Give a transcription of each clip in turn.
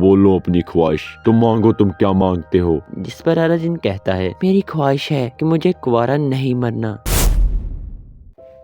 बोलो अपनी ख्वाहिश, तुम मांगो, तुम क्या मांगते हो। जिस पर अराजिन कहता है मेरी ख्वाहिश है कि मुझे कुंवारा नहीं मरना।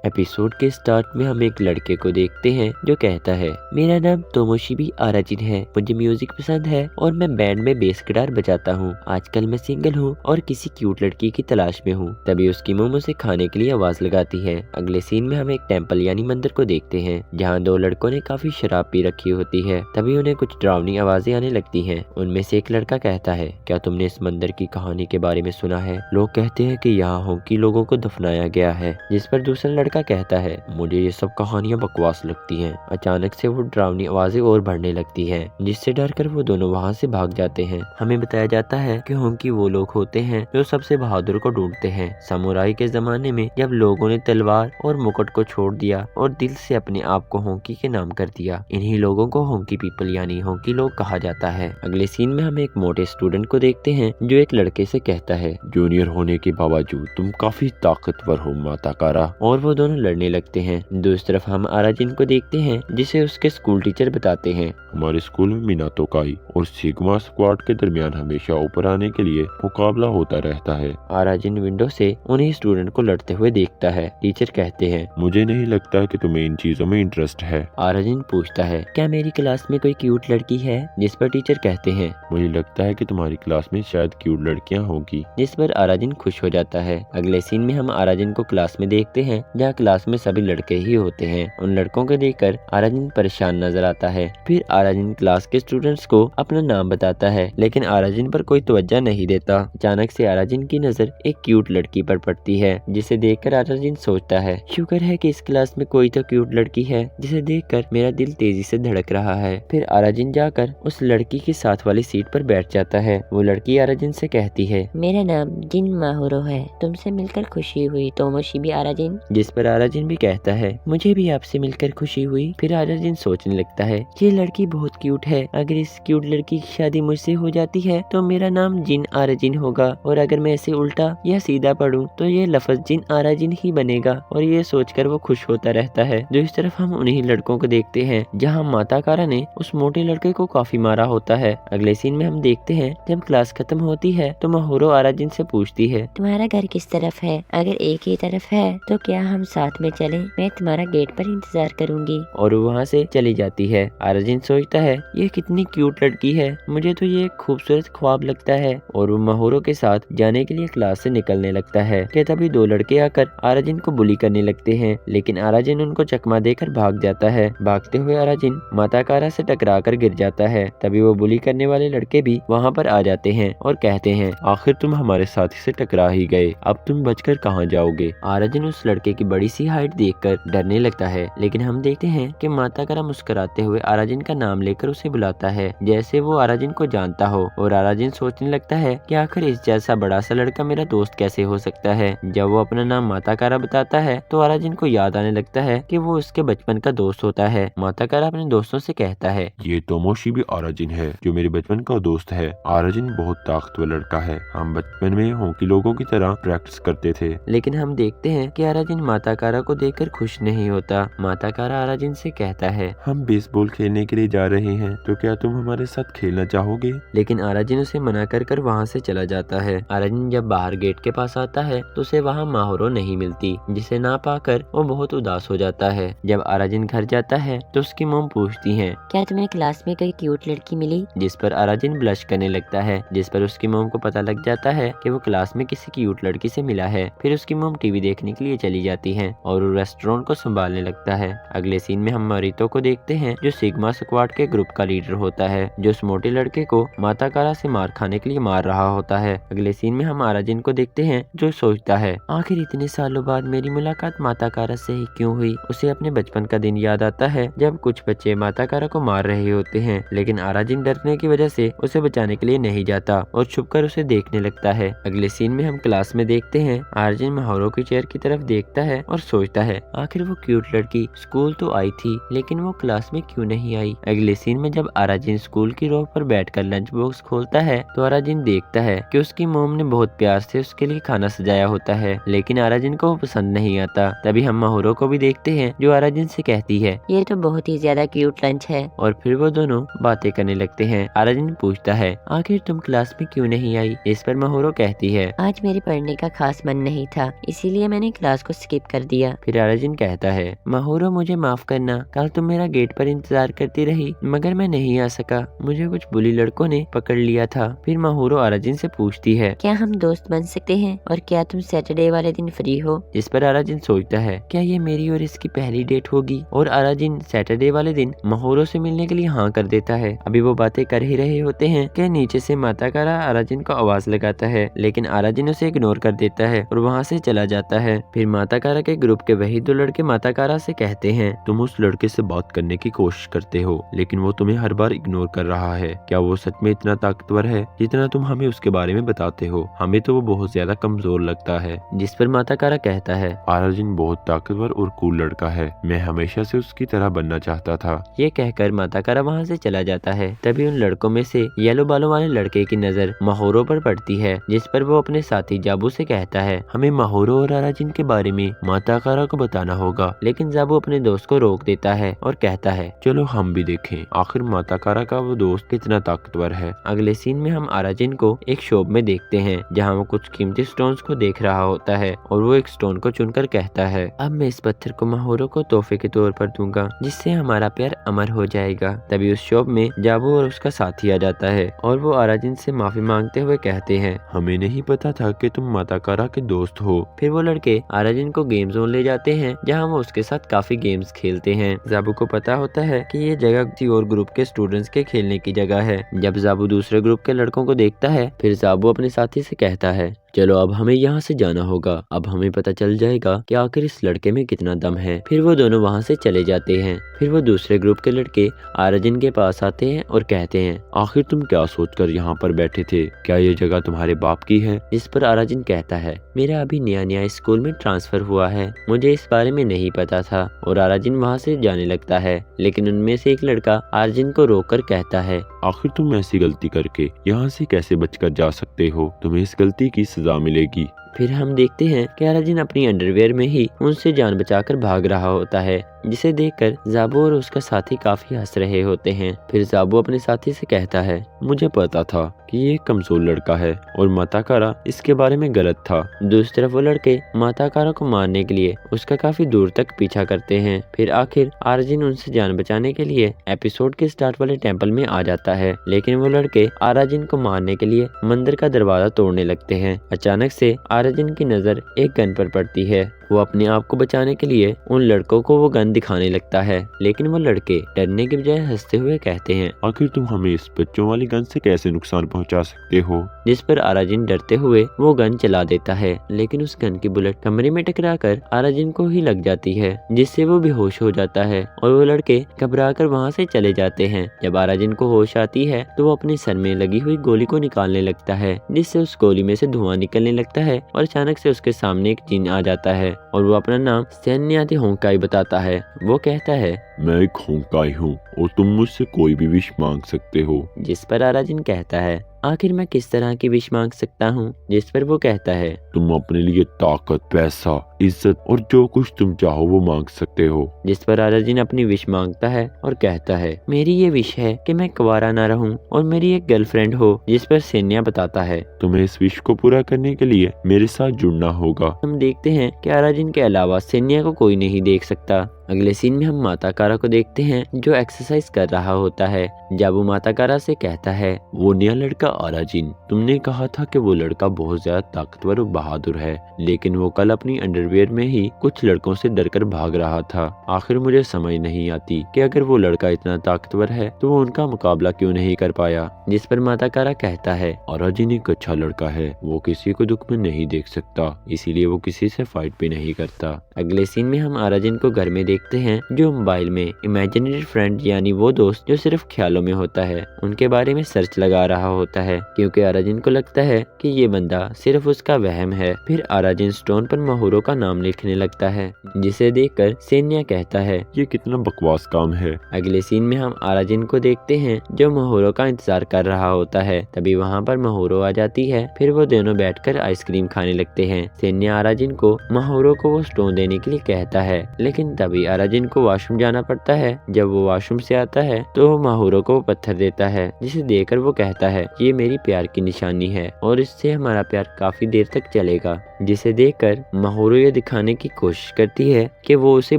एपिसोड के स्टार्ट में हम एक लड़के को देखते हैं जो कहता है मेरा नाम तोमोशिबी आराजिन है, मुझे म्यूजिक पसंद है और मैं बैंड में बेस गिटार बजाता हूँ। आजकल मैं सिंगल हूँ और किसी क्यूट लड़की की तलाश में हूँ। तभी उसकी मोम उसे खाने के लिए आवाज लगाती है। अगले सीन में हम एक टेम्पल यानी मंदिर को देखते हैं जहाँ दो लड़कों ने काफी शराब पी रखी होती है। तभी उन्हें कुछ डरावनी आवाजें आने लगती है। उनमें से एक लड़का कहता है क्या तुमने इस मंदिर की कहानी के बारे में सुना है? लोग कहते हैं कि यहाँ होंकी लोगों को दफनाया गया है। जिस पर दूसरा लड़का कहता है मुझे ये सब कहानियां बकवास लगती हैं। अचानक से वो डरावनी आवाजें और बढ़ने लगती हैं, जिससे डरकर वो दोनों वहां से भाग जाते हैं। हमें बताया जाता है कि होंकी वो लोग होते हैं जो सबसे बहादुर को ढूंढते हैं। समुराई के जमाने में जब लोगों ने तलवार और मुकुट को छोड़ दिया और दिल से अपने आप को होंकी के नाम कर दिया, इन्हीं लोगों को होंकी पीपल यानी होंकी लोग कहा जाता है। अगले सीन में हम एक मोटे स्टूडेंट को देखते हैं जो एक लड़के से कहता है जूनियर होने के बावजूद तुम काफी ताकतवर हो माता कारा। और वो दोनों लड़ने लगते हैं। दूसरी तरफ हम आराजिन को देखते हैं जिसे उसके स्कूल टीचर बताते हैं हमारे स्कूल में मिनातो काई और सिग्मा स्क्वाड के दरमियान हमेशा ऊपर आने के लिए मुकाबला होता रहता है। आराजिन विंडो से उन्हीं स्टूडेंट को लड़ते हुए देखता है। टीचर कहते हैं मुझे नहीं लगता कि तुम्हें इन चीजों में इंटरेस्ट है। आराजिन पूछता है क्या मेरी क्लास में कोई क्यूट लड़की है? जिस पर टीचर कहते हैं मुझे लगता है कि तुम्हारी क्लास में शायद क्यूट लड़कियां होंगी। जिस पर आराजिन खुश हो जाता है। अगले सीन में हम आराजिन को क्लास में देखते हैं जहाँ क्लास में सभी लड़के ही होते हैं। उन लड़कों को देखकर आराजिन परेशान नजर आता है। फिर आराजिन क्लास के स्टूडेंट्स को अपना नाम बताता है, लेकिन आराजिन पर कोई तवज्जो नहीं देता। अचानक से आराजिन की नजर एक क्यूट लड़की पर पड़ती है, जिसे देखकर आराजिन सोचता है शुक्र है कि इस क्लास में कोई तो क्यूट लड़की है जिसे देखकर मेरा दिल तेजी से धड़क रहा है। फिर आराजिन जाकर उस लड़की के साथ वाली सीट पर बैठ जाता है। वो लड़की आराजिन से कहती है मेरा नाम जिन माहुरो है, तुमसे मिलकर खुशी हुई तोमोशिबी आराजिन। जिस पर आराजिन भी कहता है मुझे भी आपसे मिलकर खुशी हुई। फिर आराजिन सोचने लगता है ये लड़की बहुत क्यूट है, अगर इस क्यूट लड़की की शादी मुझसे हो जाती है तो मेरा नाम जिन आराजिन होगा, और अगर मैं इसे उल्टा या सीधा पढ़ूं तो ये लफ्ज जिन आराजिन ही बनेगा। और ये सोचकर वो खुश होता रहता है। जो इस तरफ हम उन्हीं लड़कों को देखते हैं जहाँ माता कारा ने उस मोटे लड़के को काफी मारा होता है। अगले सीन में हम देखते हैं जब क्लास खत्म होती है तो माहुरो आराजिन से पूछती है तुम्हारा घर किस तरफ है? अगर एक ही तरफ है तो क्या हम साथ में चलें? मैं तुम्हारा गेट पर इंतजार करूंगी। और वो वहाँ से चली जाती है। आराजिन सोचता है ये कितनी क्यूट लड़की है, मुझे तो ये एक खूबसूरत ख्वाब लगता है। और वो माहुरो के साथ जाने के लिए क्लास से निकलने लगता है कि तभी दो लड़के आकर आराजिन को बुली करने लगते हैं, लेकिन आराजिन उनको चकमा देकर भाग जाता है। भागते हुए आराजिन माता कारा से टकरा कर गिर जाता है। तभी वो बुली करने वाले लड़के भी वहाँ पर आ जाते हैं और कहते हैं आखिर तुम हमारे साथी से टकरा ही गए, अब तुम बचकर कहाँ जाओगे। आराजिन उस लड़के की बड़ी सी हाइट देखकर डरने लगता है, लेकिन हम देखते हैं कि माता कारा मुस्कुराते हुए आराजिन का नाम लेकर उसे बुलाता है, जैसे वो आराजिन को जानता हो। और आराजिन सोचने लगता है कि आखिर इस जैसा बड़ा सा लड़का मेरा दोस्त कैसे हो सकता है। जब वो अपना नाम माता कारा बताता है तो आराजिन को याद आने लगता है कि वो उसके बचपन का दोस्त होता है। माता कारा अपने दोस्तों से कहता है ये तोमोशिबी आराजिन है जो मेरे बचपन का दोस्त है। आराजिन बहुत ताकतवर लड़का है, हम बचपन में होंकी लोगों की तरह प्रैक्टिस करते थे। लेकिन हम देखते हैं कि आराजिन माता कारा को देखकर खुश नहीं होता। माता कारा आराजिन से कहता है हम बेसबॉल खेलने के लिए जा रहे हैं, तो क्या तुम हमारे साथ खेलना चाहोगे। लेकिन आराजिन उसे मना कर वहाँ से चला जाता है। आराजिन जब बाहर गेट के पास आता है तो उसे वहाँ माहुरो नहीं मिलती, जिसे ना पाकर वो बहुत उदास हो जाता है। जब आराजिन घर जाता है तो उसकी मोम पूछती है क्या तुम्हें क्लास में कोई क्यूट लड़की मिली? जिस पर आराजिन ब्लश करने लगता है। जिस पर उसकी मोम को पता लग जाता है कि वो क्लास में किसी क्यूट लड़की से मिला है। फिर उसकी मोम टीवी देखने के लिए चली जाती है और वो रेस्टोरेंट को संभालने लगता है। अगले सीन में हम मारितो को देखते हैं जो सिग्मा स्क्वाड के ग्रुप का लीडर होता है, जो उस मोटे लड़के को माता कारा से मार खाने के लिए मार रहा होता है। अगले सीन में हम आराजिन को देखते हैं जो सोचता है आखिर इतने सालों बाद मेरी मुलाकात माता कारा से ही क्यों हुई। उसे अपने बचपन का दिन याद आता है जब कुछ बच्चे माता कारा को मार रहे होते हैं, लेकिन आराजिन डरने की वजह से उसे बचाने के लिए नहीं जाता और छुपकर उसे देखने लगता है। अगले सीन में हम क्लास में देखते हैं आराजिन माहुरो की चेयर की तरफ देखता है है और सोचता है आखिर वो क्यूट लड़की स्कूल तो आई थी लेकिन वो क्लास में क्यों नहीं आई। अगले सीन में जब अराजिन स्कूल की रोड पर बैठकर लंच बॉक्स खोलता है तो अराजिन देखता है कि उसकी मोम ने बहुत प्यार से उसके लिए खाना सजाया होता है, लेकिन अराजिन को वो पसंद नहीं आता। तभी हम माहुरो को भी देखते हैं जो अराजिन से कहती है ये तो बहुत ही ज्यादा क्यूट लंच है। और फिर वो दोनों बातें करने लगते हैं। अराजिन पूछता है आखिर तुम क्लास में क्यों नहीं आई। इस पर माहुरो कहती है आज मेरे पढ़ने का खास मन नहीं था, इसीलिए मैंने क्लास को स्किप कर दिया। फिर अराजिन कहता है माहुरो मुझे माफ करना, कल तुम मेरा गेट पर इंतजार करती रही मगर मैं नहीं आ सका, मुझे कुछ बुली लड़कों ने पकड़ लिया था। फिर माहुरो अराजिन से पूछती है क्या हम दोस्त बन सकते हैं और क्या तुम सैटरडे वाले दिन फ्री हो। जिस पर अराजिन सोचता है क्या ये मेरी और इसकी पहली डेट होगी, और अराजिन सैटरडे वाले दिन माहुरो से मिलने के लिए हाँ कर देता है। अभी वो बातें कर ही रहे होते हैं कि नीचे से माताकारा अराजिन को आवाज लगाता है, लेकिन अराजिन उसे इग्नोर कर देता है और वहाँ से चला जाता है। फिर माताकारा के ग्रुप के वही दो लड़के माताकारा से कहते हैं तुम उस लड़के से बात करने की कोशिश करते हो लेकिन वो तुम्हें हर बार इग्नोर कर रहा है। क्या वो सच में इतना ताकतवर है जितना तुम हमें उसके बारे में बताते हो? हमें तो वो बहुत ज्यादा कमजोर लगता है। जिस पर माताकारा कहता है अराजिन बहुत ताकतवर और कूल लड़का है, मैं हमेशा से उसकी तरह बनना चाहता था। ये कहकर माताकारा वहाँ से चला जाता है। तभी उन लड़कों में से येलो बालों वाले लड़के की नजर माहुरो पर पड़ती है, जिस पर वो अपने साथी जाबू से कहता है हमें माहुरो और अराजिन के बारे में माताकारा को बताना होगा। लेकिन जाबू अपने दोस्त को रोक देता है और कहता है चलो हम भी देखें आखिर माताकारा का वो दोस्त कितना ताकतवर है। अगले सीन में हम अराजिन को एक शॉप में देखते हैं जहाँ वो कुछ कीमती स्टोन्स को देख रहा होता है और वो एक स्टोन को चुनकर कहता है अब मैं इस पत्थर को माहुरो को तोहफे के तौर पर दूंगा जिससे हमारा प्यार अमर हो जाएगा। तभी उस शॉप में जाबू और उसका साथी आ जाता है और वो अराजिन से माफी मांगते हुए कहते हैं हमें नहीं पता था कि तुम माताकारा के दोस्त हो। फिर वो लड़के अराजिन को गेम जोन ले जाते हैं जहाँ वो उसके साथ काफी गेम्स खेलते हैं। जाबू को पता होता है कि ये जगह किसी और ग्रुप के स्टूडेंट्स के खेलने की जगह है। जब जाबू दूसरे ग्रुप के लड़कों को देखता है फिर जाबू अपने साथी से कहता है चलो अब हमें यहाँ से जाना होगा, अब हमें पता चल जाएगा कि आखिर इस लड़के में कितना दम है। फिर वो दोनों वहाँ से चले जाते हैं। फिर वो दूसरे ग्रुप के लड़के अराजिन के पास आते हैं और कहते हैं आखिर तुम क्या सोचकर यहाँ पर बैठे थे, क्या ये जगह तुम्हारे बाप की है? इस पर अराजिन कहता है मेरा अभी नया नया स्कूल में ट्रांसफर हुआ है, मुझे इस बारे में नहीं पता था। और अराजिन वहाँ से जाने लगता है, लेकिन उनमें से एक लड़का अराजिन को रोककर कहता है आखिर तुम ऐसी गलती करके यहाँ से कैसे बचकर जा सकते हो? तुम्हें इस गलती की सजा मिलेगी। फिर हम देखते हैं कि अराजिन अपनी अंडरवेयर में ही उनसे जान बचाकर भाग रहा होता है, जिसे देखकर जाबू और उसका साथी काफी हंस रहे होते हैं। फिर जाबू अपने साथी से कहता है मुझे पता था कि ये एक कमजोर लड़का है और माताकारा इसके बारे में गलत था। दूसरी तरफ वो लड़के माताकारा को मारने के लिए उसका काफी दूर तक पीछा करते हैं। फिर आखिर अराजिन उनसे जान बचाने के लिए एपिसोड के स्टार्ट वाले टेम्पल में आ जाता है, लेकिन वो लड़के अराजिन को मारने के लिए मंदिर का दरवाजा तोड़ने लगते हैं। अचानक से अराजिन की नजर एक गन पर पड़ती है। वो अपने आप को बचाने के लिए उन लड़कों को वो गन दिखाने लगता है, लेकिन वो लड़के डरने के बजाय हंसते हुए कहते हैं आखिर तुम हमें इस बच्चों वाली गन से कैसे नुकसान पहुंचा सकते हो? जिस पर अराजिन डरते हुए वो गन चला देता है, लेकिन उस गन की बुलेट कमरे में टकराकर अराजिन को ही लग जाती है, जिससे वो बेहोश हो जाता है और वो लड़के घबराकर वहाँ से चले जाते हैं। जब अराजिन को होश आती है तो वो अपने सर में लगी हुई गोली को निकालने लगता है, जिससे उस गोली में से धुआं निकलने लगता है और अचानक से उसके सामने एक जिन आ जाता है और वो अपना नाम सैन्याती होंकाई बताता है। वो कहता है मैं एक होंकाई हूँ और तुम मुझसे कोई भी विश मांग सकते हो। जिस पर अराजिन कहता है आखिर मैं किस तरह की विश मांग सकता हूँ? जिस पर वो कहता है तुम अपने लिए ताकत, पैसा, इज्जत और जो कुछ तुम चाहो वो मांग सकते हो। जिस पर अराजिन अपनी विश मांगता है और कहता है मेरी ये विश है कि मैं कुंवारा ना रहूं और मेरी एक गर्लफ्रेंड हो। जिस पर सैन्या बताता है तुम्हें इस विश को पूरा करने के लिए मेरे साथ जुड़ना होगा। हम देखते हैं कि अराजिन के अलावा सैन्या को कोई नहीं देख सकता। अगले सीन में हम माताकारा को देखते हैं जो एक्सरसाइज कर रहा होता है। जाबू माताकारा से कहता है वो नया लड़का अराजिन, तुमने कहा था कि वो लड़का बहुत ज्यादा ताकतवर और बहादुर है, लेकिन वो कल अपनी अंडरवियर में ही कुछ लड़कों से डरकर भाग रहा था। आखिर मुझे समझ नहीं आती कि अगर वो लड़का इतना ताकतवर है तो वो उनका मुकाबला क्यों नहीं कर पाया। जिस पर माताकारा कहता है अराजिन एक अच्छा लड़का है, वो किसी को दुख में नहीं देख सकता, इसीलिए वो किसी से फाइट भी नहीं करता। अगले सीन में हम अराजिन को घर में देखते हैं जो मोबाइल में इमेजिनरी फ्रेंड यानी वो दोस्त जो सिर्फ ख्यालों में होता है उनके बारे में सर्च लगा रहा होता है, क्योंकि अराजिन को लगता है कि ये बंदा सिर्फ उसका वहम है। फिर अराजिन स्टोन पर मोहरो का नाम लिखने लगता है, जिसे देखकर सेन्या कहता है ये कितना बकवास काम है। अगले सीन में हम अराजिन को देखते हैं जो मोहरो का इंतजार कर रहा होता है। तभी वहाँ पर मोहरो आ जाती है। फिर वो दोनों बैठकर आइसक्रीम खाने लगते हैं। सेन्या अराजिन को मोहरो को वो स्टोन देने के लिए कहता है, लेकिन तभी अराजिन को वॉशरूम जाना पड़ता है। जब वो वॉशरूम से आता है तो वो मोहरो को पत्थर देता है, जिसे देखकर वो कहता है ये मेरी प्यार की निशानी है और इससे हमारा प्यार काफी देर तक चलेगा। जिसे देखकर मोहरो ये दिखाने की कोशिश करती है कि वो उसे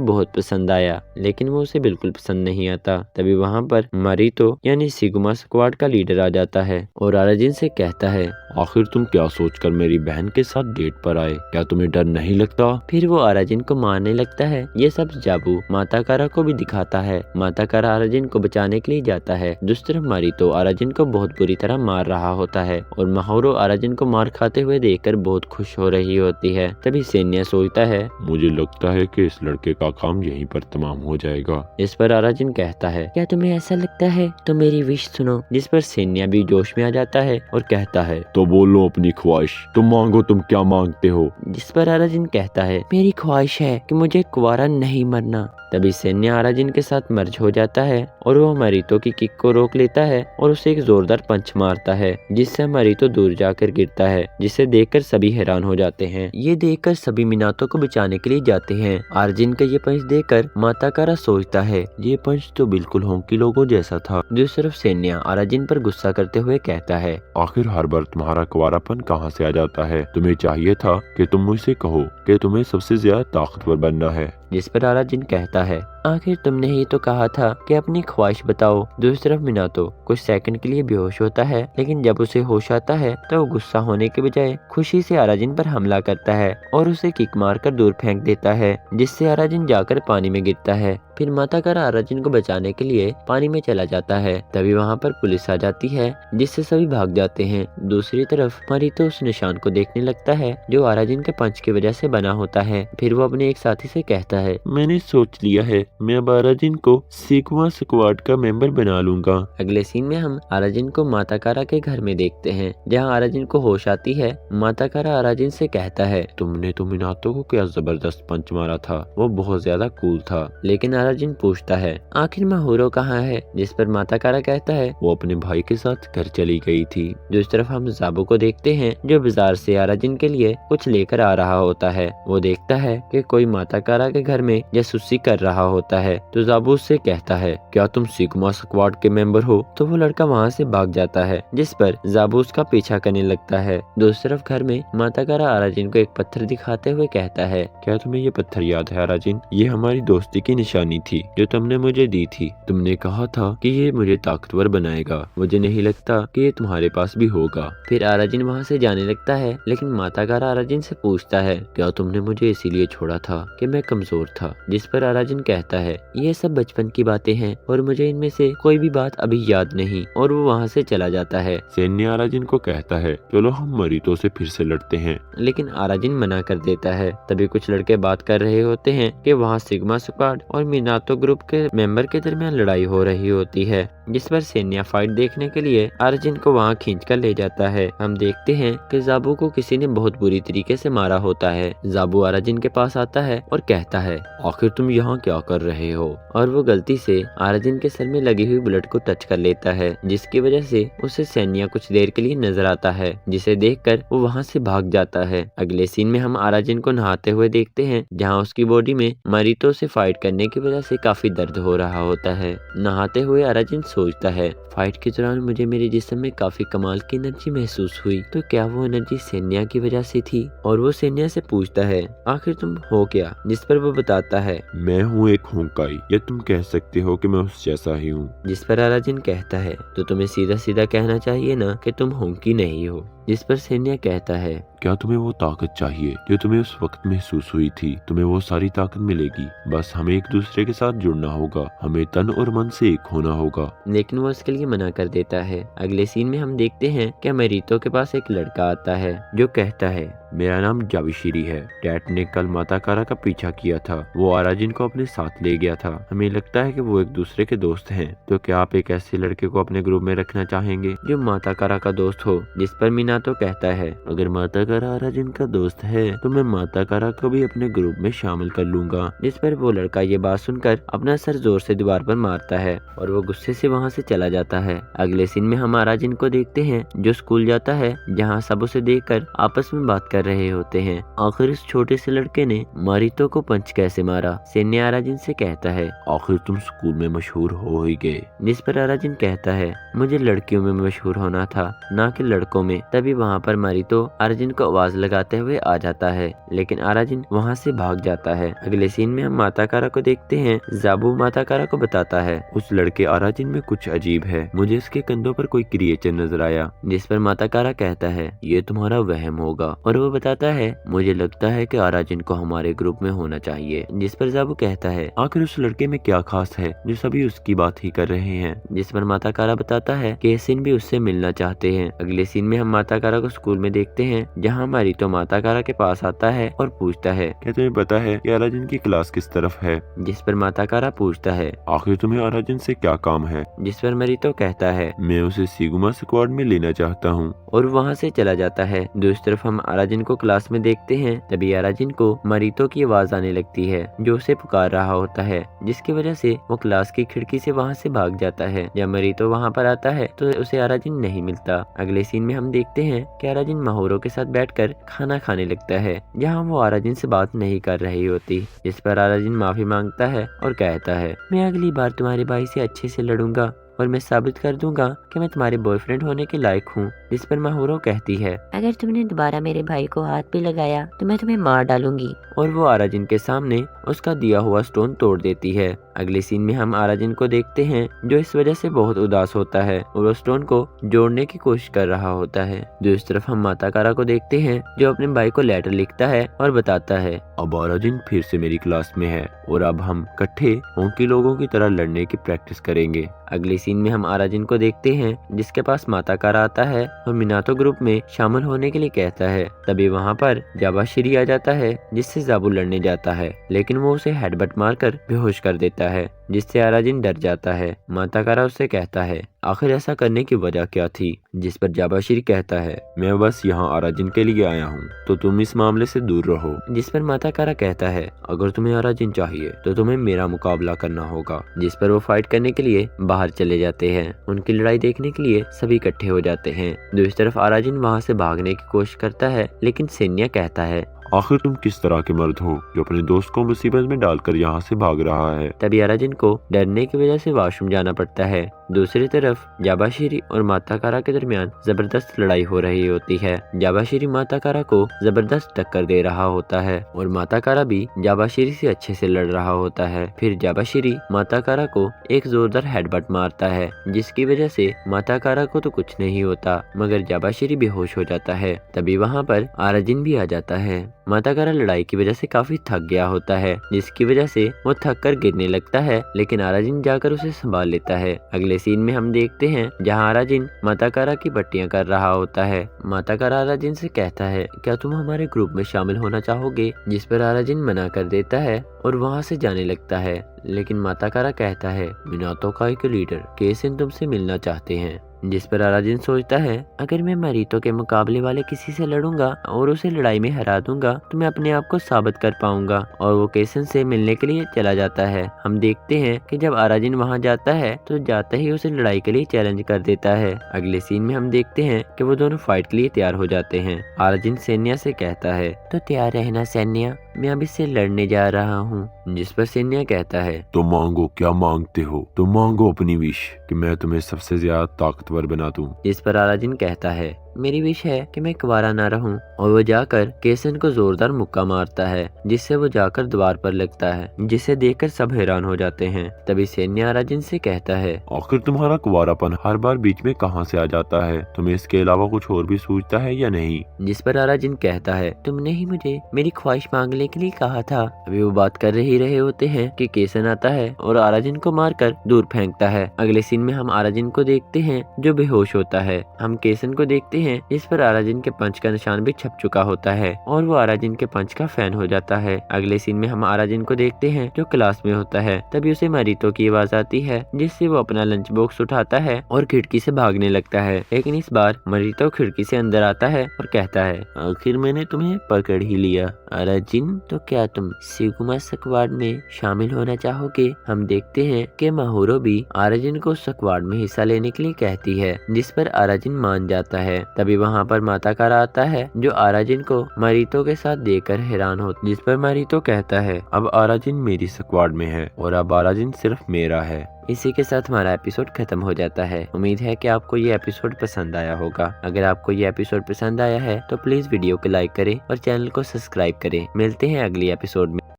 बहुत पसंद आया, लेकिन वो उसे बिल्कुल पसंद नहीं आता। तभी वहाँ पर मारितो यानी सिग्मा स्क्वाड का लीडर आ जाता है और अराजिन से कहता है आखिर तुम क्या सोचकर मेरी बहन के साथ डेट पर आए? क्या तुम्हें डर नहीं लगता? फिर वो अराजिन को मारने लगता है। ये सब जाबू माता कारा को भी दिखाता है। माता कारा अराजिन को बचाने के लिए जाता है। दूसरी तरफ मारितो अराजिन को बहुत बुरी तरह मार रहा होता है और मोहरो अराजिन को मार खाते हुए देखकर बहुत खुश हो रही होती है। तभी सेन्या सोचता है मुझे लगता है कि इस लड़के का काम यहीं पर तमाम हो जाएगा। इस पर अराजिन कहता है क्या तुम्हें ऐसा लगता है तो मेरी विश सुनो। जिस पर सेन्या भी जोश में आ जाता है और कहता है तो बोलो अपनी ख्वाहिश, तुम मांगो, तुम क्या मांगते हो? जिस पर अराजिन कहता है मेरी ख्वाहिश है कि मुझे कुंवारा नहीं मरना। तभी सेन्या अराजिन के साथ मर्ज हो जाता है और वो मारितो की किक को रोक लेता है और उसे एक जोरदार पंच मारता है, जिससे मारितो दूर जाकर गिरता है, जिसे देखकर सभी हैरान हो जाते हैं। ये देखकर सभी मिनातो को बचाने के लिए जाते हैं। अराजिन का ये पंच देखकर माता कारा सोचता है ये पंच तो बिल्कुल होंकी लोगों जैसा था। दूसरी तरफ सेन्या अराजिन पर गुस्सा करते हुए कहता है आखिर हर बार तुम्हारा कुंवारापन कहाँ से आ जाता है? तुम्हें चाहिए था कि तुम मुझसे कहो कि तुम्हें सबसे ज्यादा ताकतवर बनना है। जिस पर अराजिन कहता है आखिर तुमने ही तो कहा था कि अपनी ख्वाहिश बताओ। दूसरी तरफ मिनातो कुछ सेकंड के लिए बेहोश होता है, लेकिन जब उसे होश आता है तो वो गुस्सा होने के बजाय खुशी से अराजिन पर हमला करता है और उसे किक मारकर दूर फेंक देता है, जिससे अराजिन जाकर पानी में गिरता है। फिर माता कारा अराजिन को बचाने के लिए पानी में चला जाता है। तभी वहाँ पर पुलिस आ जाती है, जिससे सभी भाग जाते हैं। दूसरी तरफ मारितो उस निशान को देखने लगता है जो अराजिन के पंच की वजह से बना होता है। फिर वो अपने एक साथी से कहता है मैंने सोच लिया है, मैं अब अराजिन को सिग्मा स्क्वाड का मेंबर बना लूंगा। अगले सीन में हम अराजिन को माता कारा के घर में देखते हैं, जहाँ अराजिन को होश आती है। माता कारा अराजिन से कहता है तुमने तो मिनातो को क्या जबरदस्त पंच मारा था, वो बहुत ज्यादा कूल था। लेकिन अराजिन पूछता है आखिर मोहरो कहाँ है? जिस पर माता कारा कहता है वो अपने भाई के साथ घर चली गई थी। दूसरी तरफ हम जाबू को देखते हैं जो बाजार से अराजिन के लिए कुछ लेकर आ रहा होता है। वो देखता है कि कोई माता कारा के घर में जासूसी कर रहा होता है, तो जाबू उससे कहता है क्या तुम सिग्मा स्क्वाड के मेंबर हो? तो वो लड़का वहाँ से भाग जाता है, जिस पर जाबू उसका पीछा करने लगता है। दूसरी तरफ घर में माता कारा अराजिन को एक पत्थर दिखाते हुए कहता है क्या तुम्हें ये पत्थर याद है अराजिन? ये हमारी दोस्ती की निशानी थी जो तुमने मुझे दी थी। तुमने कहा था कि ये मुझे ताकतवर बनाएगा, मुझे नहीं लगता कि ये तुम्हारे पास भी होगा। फिर अराजिन वहाँ से जाने लगता है, लेकिन माता कारा अराजिन से पूछता है क्या तुमने मुझे इसीलिए छोड़ा था कि मैं कमजोर था? जिस पर अराजिन कहता है ये सब बचपन की बातें हैं और मुझे इनमें से कोई भी बात अभी याद नहीं, और वो वहाँ से चला जाता है। सेन्या अराजिन को कहता है चलो हम मारितो से फिर से लड़ते हैं, लेकिन अराजिन मना कर देता है। तभी कुछ लड़के बात कर रहे होते हैं कि वहाँ सिग्मा स्क्वाड और मिनातो ग्रुप के मेंबर के दरमियान लड़ाई हो रही होती है, जिस पर सेन्या फाइट देखने के लिए अराजिन को वहाँ खींच कर ले जाता है। हम देखते हैं कि जाबू को किसी ने बहुत बुरी तरीके से मारा होता है। जाबू अराजिन के पास आता है और कहता है आखिर तुम यहाँ क्या कर रहे हो? और वो गलती से अराजिन के सर में लगी हुई बुलेट को टच कर लेता है, जिसकी वजह से उसे सेन्या कुछ देर के लिए नजर आता है, जिसे देखकर वो वहाँ से भाग जाता है। अगले सीन में हम अराजिन को नहाते हुए देखते हैं, जहाँ उसकी बॉडी में मारितो से फाइट करने की वजह से काफी दर्द हो रहा होता है। नहाते हुए अराजिन सोचता है फाइट के दौरान मुझे मेरे जिस्म में काफी कमाल की एनर्जी महसूस हुई, तो क्या वो एनर्जी सेन्या की वजह से थी? और वो सेन्या से पूछता है आखिर तुम हो क्या? जिस पर वो बताता है मैं हूँ एक होंकाई, या तुम कह सकते हो कि मैं उस जैसा ही हूँ। जिस पर अराजिन कहता है तो तुम्हें सीधा सीधा कहना चाहिए ना कि तुम होंकी नहीं हो। जिस पर सैन्या कहता है, क्या तुम्हें वो ताकत चाहिए जो तुम्हें उस वक्त महसूस हुई थी? तुम्हें वो सारी ताकत मिलेगी, बस हमें एक दूसरे के साथ जुड़ना होगा, हमें तन और मन से एक होना होगा। लेकिन वो उसके लिए मना कर देता है। अगले सीन में हम देखते हैं कि मरीतो के पास एक लड़का आता है जो कहता है, मेरा नाम जाविशीरी है। डैड ने कल माता कारा का पीछा किया था, वो आराजिन को अपने साथ ले गया था। हमें लगता है कि वो एक दूसरे के दोस्त हैं, तो क्या आप एक ऐसे लड़के को अपने ग्रुप में रखना चाहेंगे जो माता कारा का दोस्त हो? जिस पर मीनातो कहता है, अगर माता कारा आराजिन का दोस्त है तो मैं माता कारा को भी अपने ग्रुप में शामिल कर लूंगा। जिस पर वो लड़का ये बात सुनकर अपना सर जोर से दीवार पर मारता है और वो गुस्से से वहाँ से चला जाता है। अगले सीन में हम आराजिन को देखते हैं जो स्कूल जाता है, जहाँ सब उसे देखकर आपस में बात कर रहे होते हैं। आखिर इस छोटे से लड़के ने मारितो को पंच कैसे मारा? सैन्या आराजिन से कहता है, आखिर तुम स्कूल में मशहूर हो ही गए। जिस पर आराजिन कहता है, मुझे लड़कियों में मशहूर होना था, ना कि लड़कों में। तभी वहाँ पर मारितो आराजिन को आवाज लगाते हुए आ जाता है, लेकिन आराजिन वहाँ से भाग जाता है। अगले सीन में हम माता कारा को देखते हैं। जाबू माता कारा को बताता है, उस लड़के आराजिन में कुछ अजीब है, मुझे इसके कंधों पर कोई क्रिएचर नजर आया। जिस पर माता कारा कहता है, ये तुम्हारा वहम होगा। और वो बताता है, मुझे लगता है कि आराजिन को हमारे ग्रुप में होना चाहिए। जिस पर जाबू कहता है, आखिर उस लड़के में क्या खास है जो सभी उसकी बात ही कर रहे हैं? जिस पर माता कारा बताता है कि एसिन भी उससे मिलना चाहते हैं। अगले सीन में हम माता कारा को स्कूल में देखते हैं, जहाँ मारितो माता कारा के पास आता है और पूछता है, क्या तुम्हें पता है कि आराजिन की क्लास किस तरफ है? जिस पर माता कारा पूछता है, आखिर तुम्हें आराजिन से क्या काम है? जिस पर मारितो कहता है, मैं उसे सिगुमा स्क्वाड में लेना चाहता हूँ। और वहाँ से चला जाता है। दूसरी तरफ हम आराजिन को क्लास में देखते हैं। तभी आराजिन को मारितो की आवाज आने लगती है जो उसे पुकार रहा होता है, जिसकी वजह से वो क्लास की खिड़की से वहाँ से भाग जाता है। जब मारितो वहाँ पर आता है तो उसे आराजिन नहीं मिलता। अगले सीन में हम देखते हैं कि आराजिन माहौरो के साथ बैठकर खाना खाने लगता है, जहाँ वो आराजिन से बात नहीं कर रही होती। जिस पर आराजिन माफी मांगता है और कहता है, मैं अगली बार तुम्हारे भाई से अच्छे से लड़ूंगा और मैं साबित कर दूंगा कि मैं तुम्हारे बॉयफ्रेंड होने के लायक हूँ। जिस पर माहौरो कहती है, अगर तुमने दोबारा मेरे भाई को हाथ भी लगाया तो मैं तुम्हें मार डालूंगी। और वो आराजिन के सामने उसका दिया हुआ स्टोन तोड़ देती है। अगले सीन में हम आराजिन को देखते हैं जो इस वजह से बहुत उदास होता है और वो स्टोन को जोड़ने की कोशिश कर रहा होता है। दूसरी तरफ हम माता कारा को देखते हैं जो अपने भाई को लेटर लिखता है और बताता है, अब आराजिन फिर से मेरी क्लास में है और अब हम इकट्ठे होंकी लोगों की तरह लड़ने की प्रैक्टिस करेंगे। अगले सीन में हम आराजिन को देखते हैं जिसके पास माता कारा आता है और मिनातो ग्रुप में शामिल होने के लिए कहता है। तभी वहाँ पर जाबाशिरी आ जाता है जिससे जाबू लड़ने जाता है, लेकिन वो उसे हेडबट मारकर बेहोश कर देता है, जिससे आराजिन डर जाता है। माता कारा उससे कहता है, आखिर ऐसा करने की वजह क्या थी? जिस पर जाबाशिरी कहता है, मैं बस यहाँ आराजिन के लिए आया हूँ, तो तुम इस मामले से दूर रहो। जिस पर माता कारा कहता है, अगर तुम्हें आराजिन चाहिए तो तुम्हें मेरा मुकाबला करना होगा। जिस पर वो फाइट करने के लिए बाहर चले जाते हैं। उनकी लड़ाई देखने के लिए सभी इकट्ठे हो जाते हैं। दूसरी तरफ आराजिन वहाँ से भागने की कोशिश करता है, लेकिन सैन्या कहता है, आखिर तुम किस तरह के मर्द हो जो अपने दोस्त को मुसीबत में डालकर यहाँ से भाग रहा है? तभी आराजिन को डरने की वजह से वॉशरूम जाना पड़ता है। दूसरी तरफ जाबाशिरी और माता कारा के दरमियान जबरदस्त लड़ाई हो रही होती है। जाबाशिरी माता कारा को जबरदस्त टक्कर दे रहा होता है और माता कारा भी जाबाशिरी से अच्छे से लड़ रहा होता है। फिर जाबाशिरी माता कारा को एक जोरदार हेडबट मारता है, जिसकी वजह से माता कारा को तो कुछ नहीं होता, मगर जाबाशिरी बेहोश हो जाता है। तभी वहाँ पर आराजिन भी आ जाता है। माता कारा लड़ाई की वजह से काफी थक गया होता है, जिसकी वजह से वो थक कर गिरने लगता है, लेकिन आराजिन जाकर उसे संभाल लेता है। अगले सीन में हम देखते हैं जहाँ आराजिन माता कारा की पट्टियां कर रहा होता है। माता कारा आराजिन से कहता है, क्या तुम हमारे ग्रुप में शामिल होना चाहोगे? जिस पर आराजिन मना कर देता है और वहाँ से जाने लगता है, लेकिन माता कारा कहता है, मिनातो काई के लीडर केसिन तुमसे मिलना चाहते हैं। जिस पर आराजिन सोचता है, अगर मैं मारितो के मुकाबले वाले किसी से लड़ूंगा और उसे लड़ाई में हरा दूंगा तो मैं अपने आप को साबित कर पाऊंगा, और वो केसन से मिलने के लिए चला जाता है। हम देखते हैं कि जब आराजिन वहां जाता है तो जाते ही उसे लड़ाई के लिए चैलेंज कर देता है। अगले सीन में हम देखते हैं कि वो दोनों फाइट के लिए तैयार हो जाते हैं। आराजिन सैन्या से कहता है, तो तैयार रहना सैन्या, मैं अब इससे लड़ने जा रहा हूँ। जिस पर सैन्या कहता है, तो मांगो, क्या मांगते हो? तो मांगो अपनी विश कि मैं तुम्हें सबसे ज्यादा ताकतवर बना दूं। जिस पर आराजिन कहता है, मेरी विश है कि मैं कुंवारा ना रहूं। और वो जाकर केसन को जोरदार मुक्का मारता है, जिससे वो जाकर द्वार पर लगता है, जिसे देखकर सब हैरान हो जाते हैं। तभी सैन्य आराजिन से कहता है, आखिर तुम्हारा कुंवारापन हर बार बीच में कहाँ से आ जाता है? तुम्हें इसके अलावा कुछ और भी सूझता है या नहीं? जिस पर आराजिन कहता है, तुमने ही मुझे मेरी ख्वाहिश मांगने के लिए कहा था। अभी वो बात कर ही रहे होते हैं कि केसन आता है और आराजिन को मारकर दूर फेंकता है। अगले सीन में हम आराजिन को देखते हैं जो बेहोश होता है। हम केसन को देखते हैं जिस पर आराजिन के पंच का निशान भी छप चुका होता है और वो आराजिन के पंच का फैन हो जाता है। अगले सीन में हम आराजिन को देखते हैं जो क्लास में होता है। तभी उसे मरीतो की आवाज आती है, जिससे वो अपना लंच बॉक्स उठाता है और खिड़की से भागने लगता है। लेकिन इस बार मरीतो खिड़की से अंदर आता है और कहता है, आखिर मैंने तुम्हें पकड़ ही लिया। आराजिन, तो क्या तुम सिगुमा स्क्वाड में शामिल होना चाहोगे? हम देखते हैं कि माहुरो भी आराजिन को स्क्वाड में हिस्सा लेने के लिए कहती है, जिस पर आराजिन मान जाता है। तभी वहाँ पर माता कारा आता है जो आराजिन को मरीतो के साथ देखकर हैरान हो, जिस पर मरीतो कहता है, अब आराजिन मेरी स्क्वाड में है और अब आराजिन सिर्फ मेरा है। इसी के साथ हमारा एपिसोड खत्म हो जाता है। उम्मीद है कि आपको ये एपिसोड पसंद आया होगा। अगर आपको ये एपिसोड पसंद आया है तो प्लीज वीडियो को लाइक करें और चैनल को सब्सक्राइब करें। मिलते हैं अगली एपिसोड में।